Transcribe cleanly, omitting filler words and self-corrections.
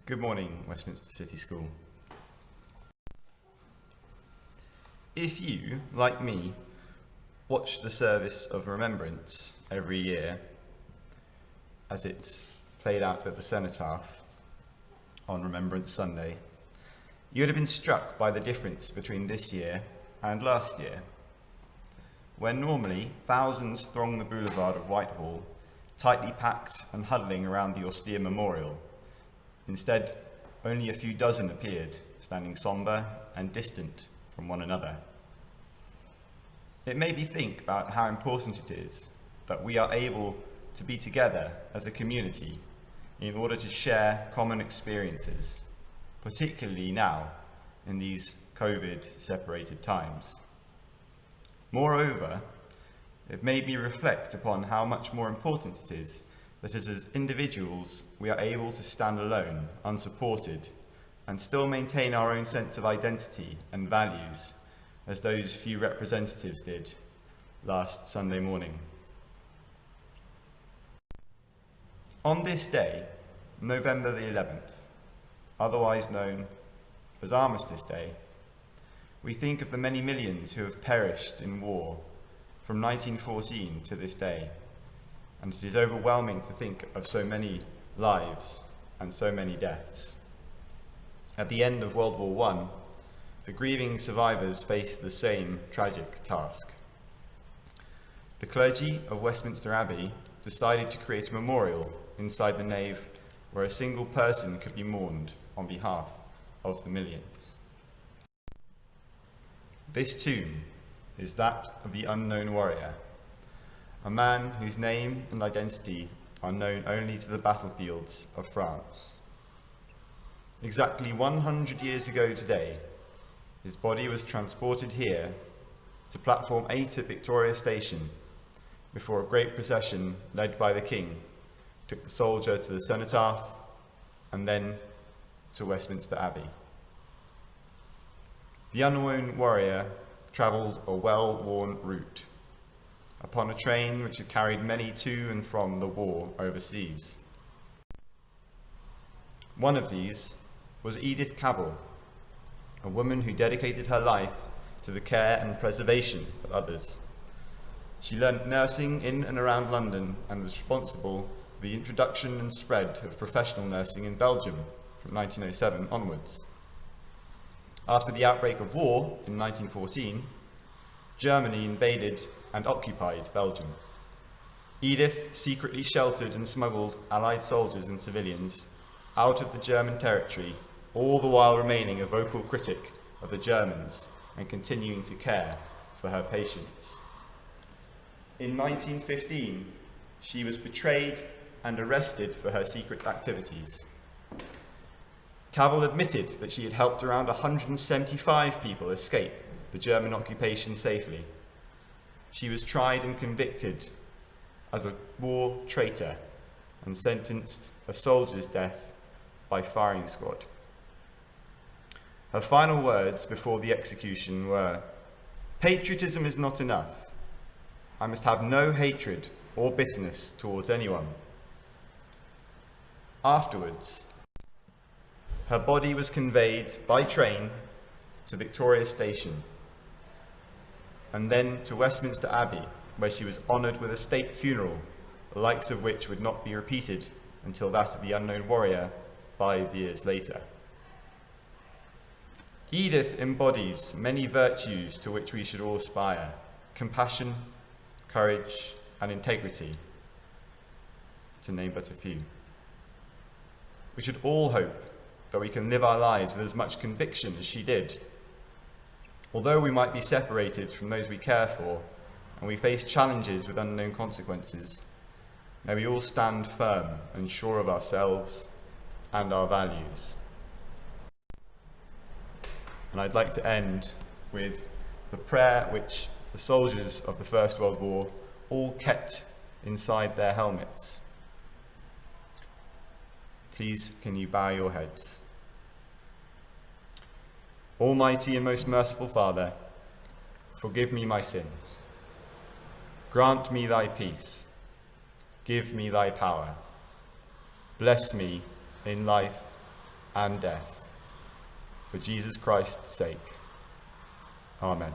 Good morning, Westminster City School. If you, like me, watch the service of remembrance every year as it's played out at the Cenotaph on Remembrance Sunday, you would have been struck by the difference between this year and last year. When normally thousands throng the boulevard of Whitehall, tightly packed and huddling around the austere memorial, instead, only a few dozen appeared, standing sombre and distant from one another. It made me think about how important it is that we are able to be together as a community in order to share common experiences, particularly now in these COVID-separated times. Moreover, it made me reflect upon how much more important it is that as individuals we are able to stand alone, unsupported, and still maintain our own sense of identity and values as those few representatives did last Sunday morning. On this day, November the 11th, otherwise known as Armistice Day, we think of the many millions who have perished in war from 1914 to this day. And it is overwhelming to think of so many lives and so many deaths. At the end of World War I, the grieving survivors faced the same tragic task. The clergy of Westminster Abbey decided to create a memorial inside the nave where a single person could be mourned on behalf of the millions. This tomb is that of the unknown warrior, a man whose name and identity are known only to the battlefields of France. Exactly 100 years ago today, his body was transported here to Platform 8 at Victoria Station before a great procession led by the King took the soldier to the Cenotaph and then to Westminster Abbey. The unknown warrior travelled a well-worn route upon a train which had carried many to and from the war overseas. One of these was Edith Cavell, a woman who dedicated her life to the care and preservation of others. She learned nursing in and around London and was responsible for the introduction and spread of professional nursing in Belgium from 1907 onwards. After the outbreak of war in 1914, Germany invaded and occupied Belgium. Edith secretly sheltered and smuggled Allied soldiers and civilians out of the German territory, all the while remaining a vocal critic of the Germans and continuing to care for her patients. In 1915, she was betrayed and arrested for her secret activities. Cavell admitted that she had helped around 175 people escape the German occupation safely. She was tried and convicted as a war traitor and sentenced a soldier's death by firing squad. Her final words before the execution were, "Patriotism is not enough. I must have no hatred or bitterness towards anyone." Afterwards, her body was conveyed by train to Victoria Station and then to Westminster Abbey, where she was honoured with a state funeral, the likes of which would not be repeated until that of the unknown warrior 5 years later. Edith embodies many virtues to which we should all aspire: compassion, courage, and integrity, to name but a few. We should all hope that we can live our lives with as much conviction as she did. Although we might be separated from those we care for and we face challenges with unknown consequences, may we all stand firm and sure of ourselves and our values. And I'd like to end with the prayer which the soldiers of the First World War all kept inside their helmets. Please, can you bow your heads? Almighty and most merciful Father, forgive me my sins. Grant me thy peace. Give me thy power. Bless me in life and death. For Jesus Christ's sake. Amen.